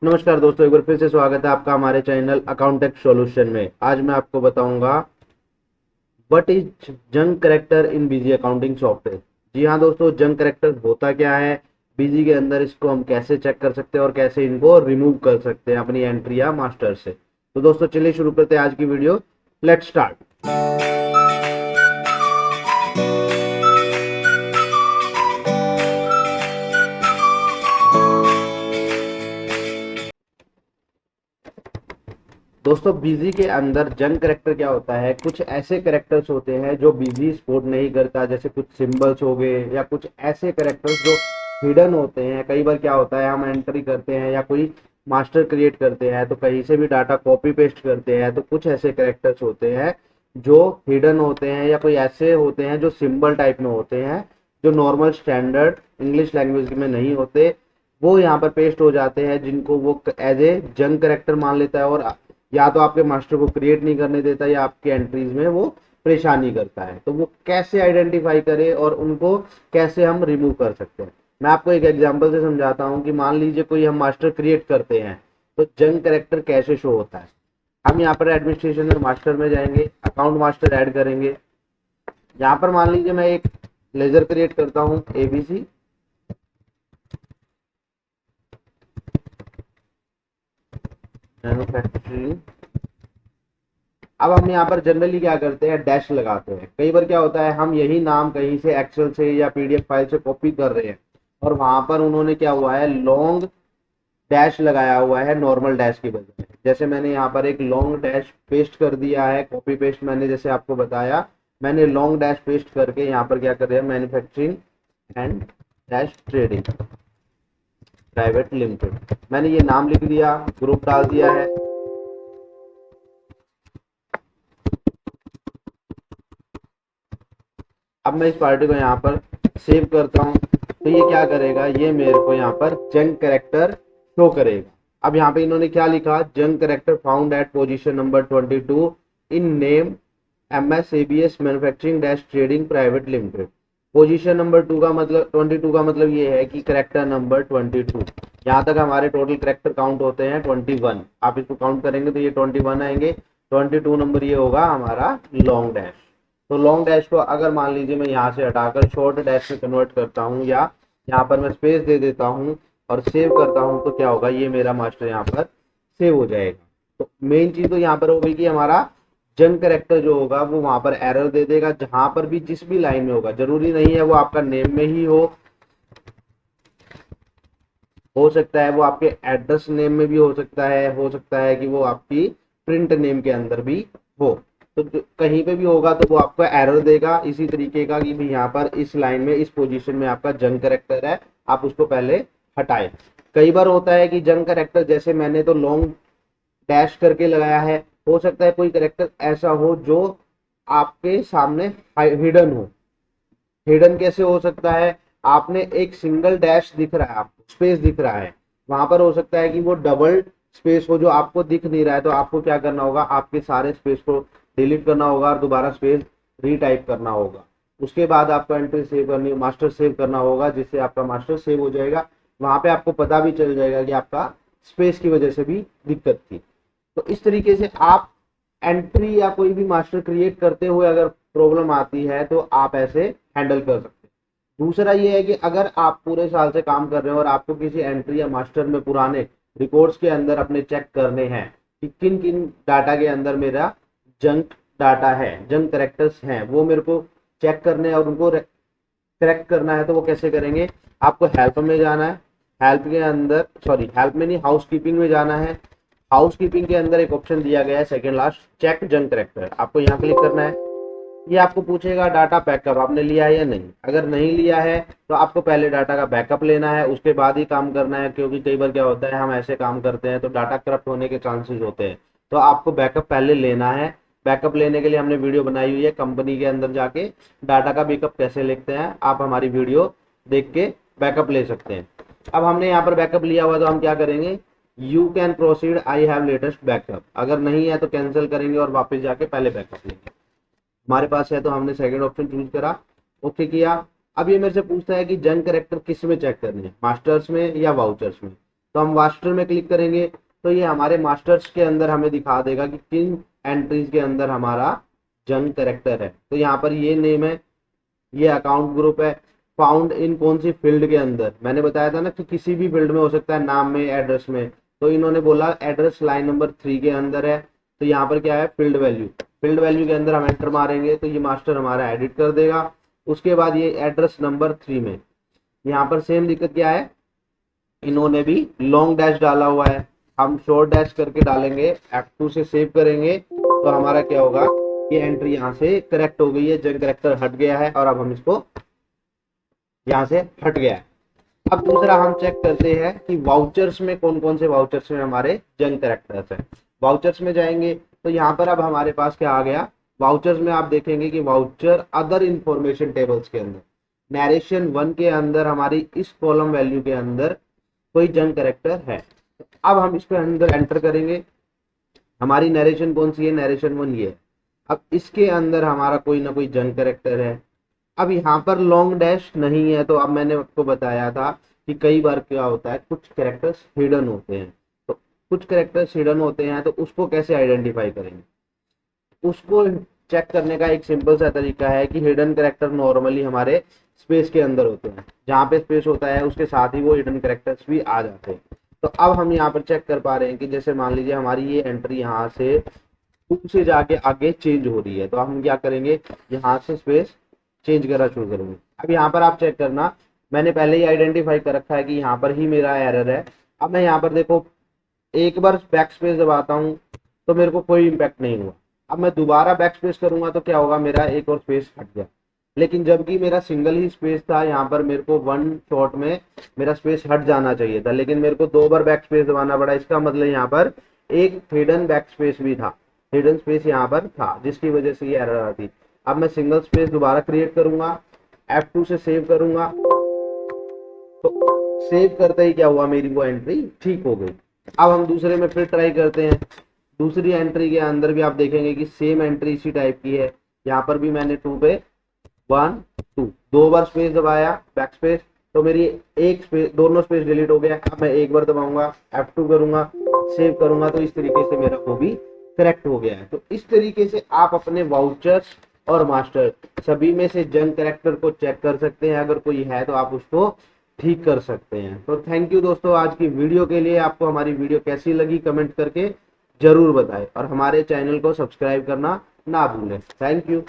नमस्कार दोस्तों, एक बार फिर से स्वागत है आपका हमारे चैनल अकाउंटेंट सॉल्यूशन में। आज मैं आपको बताऊंगा what is junk character in Busy accounting software. जी हाँ दोस्तों, जंक करेक्टर होता क्या है, बीजी के अंदर इसको हम कैसे चेक कर सकते हैं और कैसे इनको रिमूव कर सकते हैं अपनी एंट्री या मास्टर से। तो दोस्तों चलिए शुरू करते हैं आज की वीडियो। Let's start. दोस्तों बीजी के अंदर जंक करेक्टर क्या होता है, कुछ ऐसे करेक्टर्स होते हैं जो बीजी सपोर्ट नहीं करता, जैसे कुछ सिंबल्स हो गए या कुछ ऐसे करेक्टर्स जो हिडन होते हैं। कई बार क्या होता है, हम एंट्री करते हैं या कोई मास्टर क्रिएट करते हैं तो कहीं से भी डाटा कॉपी पेस्ट करते हैं, तो कुछ ऐसे करेक्टर्स होते हैं जो हिडन होते हैं या कोई ऐसे होते हैं जो सिंबल टाइप में होते हैं, जो नॉर्मल स्टैंडर्ड इंग्लिश लैंग्वेज में नहीं होते, वो यहाँ पर पेस्ट हो जाते हैं, जिनको वो एज ए जंक करेक्टर मान लेता है और या तो आपके मास्टर को क्रिएट नहीं करने देता या आपके एंट्रीज में वो परेशानी करता है। तो वो कैसे आइडेंटिफाई करें और उनको कैसे हम रिमूव कर सकते हैं, मैं आपको एक एग्जांपल से समझाता हूँ कि मान लीजिए कोई हम मास्टर क्रिएट करते हैं तो जंक करेक्टर कैसे शो होता है। हम यहाँ पर एडमिनिस्ट्रेशन में मास्टर में जाएंगे, अकाउंट मास्टर ऐड करेंगे। यहाँ पर मान लीजिए मैं एक लेजर क्रिएट करता हूँ एबीसी, मैन्युफैक्चरिंग। अब हम यहाँ पर जनरली क्या करते हैं, डैश लगाते हैं। कई बार क्या होता है, हम यही नाम कहीं से एक्सेल से या पीडीएफ फाइल से कॉपी कर रहे हैं और वहां पर उन्होंने क्या हुआ है, लॉन्ग डैश लगाया हुआ है नॉर्मल डैश की बजाय। जैसे मैंने यहाँ पर एक लॉन्ग डैश पेस्ट कर दिया है, कॉपी पेस्ट मैंने जैसे आपको बताया, मैंने लॉन्ग डैश पेस्ट करके यहाँ पर क्या कर रहे हैं, manufacturing and dash trading private limited, मैंने ये नाम लिख दिया, ग्रुप डाल दिया है। अब मैं इस पार्टी को यहाँ पर सेव करता हूँ तो ये क्या करेगा, ये मेरे को यहाँ पर जंक करेक्टर शो करेगा। अब यहाँ पे इन्होंने क्या लिखा, junk character found at position number 22 in name MS ABS manufacturing dash trading private limited. Position number 2 का मतलब 22 का मतलब ये है कि करेक्टर नंबर 22। यहाँ तक हमारे टोटल करेक्टर काउंट होते हैं 21। आप इसको काउंट करेंगे तो ये 21 आएंगे। 22 नंबर ये होगा हमारा लॉन्ग डैश। तो लॉन्ग डैश को अगर मान लीजिए मैं यहाँ से हटाकर शॉर्ट डैश में कन्वर्ट करता हूँ या यहाँ पर मैं स्पेस दे देता हूँ और सेव करता हूँ तो क्या होगा, ये मेरा मास्टर यहाँ पर सेव हो जाएगा। तो मेन चीज तो यहाँ पर होगी कि हमारा जंक करेक्टर जो होगा वो वहां पर एरर दे देगा, जहां पर भी जिस भी लाइन में होगा। जरूरी नहीं है वो आपका नेम में ही हो सकता है वो आपके एड्रेस नेम में भी हो सकता है कि वो आपकी प्रिंट नेम के अंदर भी हो। तो कहीं पे भी होगा तो वो आपको एरर देगा इसी तरीके का कि भी यहाँ पर इस लाइन में इस पोजीशन में आपका जंक करेक्टर है, आप उसको पहले हटाएं। कई बार होता है कि जंक करेक्टर, जैसे मैंने तो लॉन्ग डैश करके लगाया है, हो सकता है कोई करेक्टर ऐसा हो जो आपके सामने हिडन हो। हिडन कैसे हो सकता है, आपने एक सिंगल डैश दिख रहा है, आपको स्पेस दिख रहा है, वहां पर हो सकता है कि वो डबल स्पेस हो जो आपको दिख नहीं रहा है। तो आपको क्या करना होगा, आपके सारे स्पेस को डिलीट करना होगा और दोबारा स्पेस रीटाइप करना होगा। उसके बाद आपको एंट्री सेव करनी, मास्टर सेव करना होगा, जिससे आपका मास्टर सेव हो जाएगा। वहां पे आपको पता भी चल जाएगा कि आपका स्पेस की वजह से भी दिक्कत थी। तो इस तरीके से आप एंट्री या कोई भी मास्टर क्रिएट करते हुए अगर प्रॉब्लम आती है तो आप ऐसे हैंडल कर सकते हैं। दूसरा ये है कि अगर आप पूरे साल से काम कर रहे हैं और आपको किसी एंट्री या मास्टर में पुराने रिकॉर्ड्स के अंदर अपने चेक करने हैं कि किन किन डाटा के अंदर मेरा जंक डाटा है, जंक करेक्टर्स हैं, वो मेरे को चेक करने हैं और उनको करेक्ट करना है, तो वो कैसे करेंगे, आपको हेल्प में जाना है। हेल्प के अंदर, सॉरी हेल्प में नहीं, हाउस कीपिंग में जाना है। हाउस कीपिंग के अंदर एक ऑप्शन दिया गया है second last, check junk character, आपको यहाँ क्लिक करना है। ये आपको पूछेगा डाटा बैकअप आपने लिया है या नहीं। अगर नहीं लिया है तो आपको पहले डाटा का बैकअप लेना है, उसके बाद ही काम करना है, क्योंकि कई बार क्या होता है हम ऐसे काम करते हैं तो डाटा करप्ट होने के चांसेस होते हैं। तो आपको बैकअप पहले लेना है। बैकअप लेने के लिए हमने वीडियो बनाई हुई है, कंपनी के अंदर जाके डाटा का बैकअप कैसे लेते हैं, आप हमारी वीडियो देख के बैकअप ले सकते हैं। अब हमने यहाँ पर बैकअप लिया हुआ तो हम क्या करेंगे, you can proceed I have latest backup. अगर नहीं है तो कैंसिल करेंगे और वापस जाके पहले बैकअप लेंगे। हमारे पास है तो हमने सेकंड ऑप्शन चूज करा, ओके किया। अब ये मेरे से पूछता है कि जंक करेक्टर किस में चेक करनी है, मास्टर्स में या वाउचर्स में। तो हम मास्टर में क्लिक करेंगे तो ये हमारे मास्टर्स के अंदर हमें दिखा देगा कि किन एंट्रीज के अंदर हमारा जंक कैरेक्टर है। तो यहाँ पर ये नेम है, ये अकाउंट ग्रुप है, फाउंड इन कौन सी फील्ड के अंदर, मैंने बताया था ना कि किसी भी फील्ड में हो सकता है, नाम में, एड्रेस में। तो इन्होंने बोला एड्रेस लाइन नंबर 3 के अंदर है, तो यहाँ पर क्या है, फील्ड वैल्यू। फील्ड वैल्यू के अंदर हम एंटर मारेंगे तो ये मास्टर हमारा एडिट कर देगा। उसके बाद ये एड्रेस नंबर 3 में यहाँ पर सेम दिक्कत क्या है, इन्होंने भी लॉन्ग डैश डाला हुआ है, हम शॉर्ट डैश करके डालेंगे, F2 से सेव करेंगे तो हमारा क्या होगा, ये एंट्री यहाँ से करेक्ट हो गई है, जंक कैरेक्टर हट गया है और अब हम इसको यहाँ से हट गया है। अब दूसरा हम चेक करते हैं कि वाउचर्स में कौन कौन से वाउचर्स में हमारे जंक कैरेक्टर्स हैं। वाउचर्स में जाएंगे तो यहाँ पर अब हमारे पास क्या आ गया, वाउचर्स में आप देखेंगे कि वाउचर अदर इंफॉर्मेशन टेबल्स के अंदर नरेशन 1 के अंदर हमारी इस कॉलम वैल्यू के अंदर कोई जंक कैरेक्टर है। अब हम इसके अंदर एंटर करेंगे, हमारी नरेशन कौन सी है, नरेशन 1 ये है। अब इसके अंदर हमारा कोई ना कोई जंक कैरेक्टर है। अब यहाँ पर लॉन्ग डैश नहीं है, तो अब मैंने आपको बताया था कि कई बार क्या होता है, कुछ कैरेक्टर्स हिडन होते हैं। तो कुछ कैरेक्टर्स हिडन होते हैं तो उसको कैसे आइडेंटिफाई करेंगे, उसको चेक करने का एक सिंपल सा तरीका है कि हिडन कैरेक्टर नॉर्मली हमारे स्पेस के अंदर होते हैं, जहाँ पे स्पेस होता है उसके साथ ही वो हिडन कैरेक्टर्स भी आ जाते हैं। तो अब हम यहाँ पर चेक कर पा रहे हैं कि जैसे मान लीजिए हमारी ये एंट्री यहाँ से टू से जाके आगे चेंज हो रही है, तो हम क्या करेंगे, यहाँ से स्पेस चेंज करना शुरू करेंगे। अब यहाँ पर आप चेक करना, मैंने पहले ही आइडेंटिफाई कर रखा है कि यहाँ पर ही मेरा एरर है। अब मैं यहाँ पर देखो एक बार बैक स्पेस दबाता हूँ तो मेरे को कोई इम्पैक्ट नहीं हुआ। अब मैं दोबारा बैक स्पेस करूंगा तो क्या होगा, मेरा एक और स्पेस हट गया। लेकिन जबकि मेरा सिंगल ही स्पेस था, यहाँ पर मेरे को वन शॉट में मेरा स्पेस हट जाना चाहिए था, लेकिन मेरे को 2 बार बैक स्पेस दबाना पड़ा। इसका मतलब यहाँ पर एक हिडन बैक स्पेस भी था, हिडन स्पेस यहाँ पर था, जिसकी वजह से ये एरर आती। अब मैं सिंगल स्पेस दोबारा क्रिएट करूंगा, F2 से सेव करूंगा, तो सेव करते ही क्या हुआ, मेरी वो एंट्री ठीक हो गई। अब हम दूसरे में फिर ट्राई करते हैं। दूसरी एंट्री के अंदर भी आप देखेंगे कि सेम एंट्री इसी टाइप की है। यहाँ पर भी मैंने 2 पे 1 2 2 बार स्पेस दबाया बैक स्पेस, तो मेरी एक स्पेस, दोनों स्पेस डिलीट हो गया। अब मैं एक बार दबाऊंगा, F2 करूंगा, सेव करूंगा, तो इस तरीके से मेरा वो भी करेक्ट हो गया है। तो इस तरीके से आप अपने वाउचर्स और मास्टर सभी में से जंक कैरेक्टर को चेक कर सकते हैं। अगर कोई है तो आप उसको ठीक कर सकते हैं। तो थैंक यू दोस्तों आज की वीडियो के लिए। आपको हमारी वीडियो कैसी लगी कमेंट करके जरूर बताएं और हमारे चैनल को सब्सक्राइब करना ना भूलें। Thank you.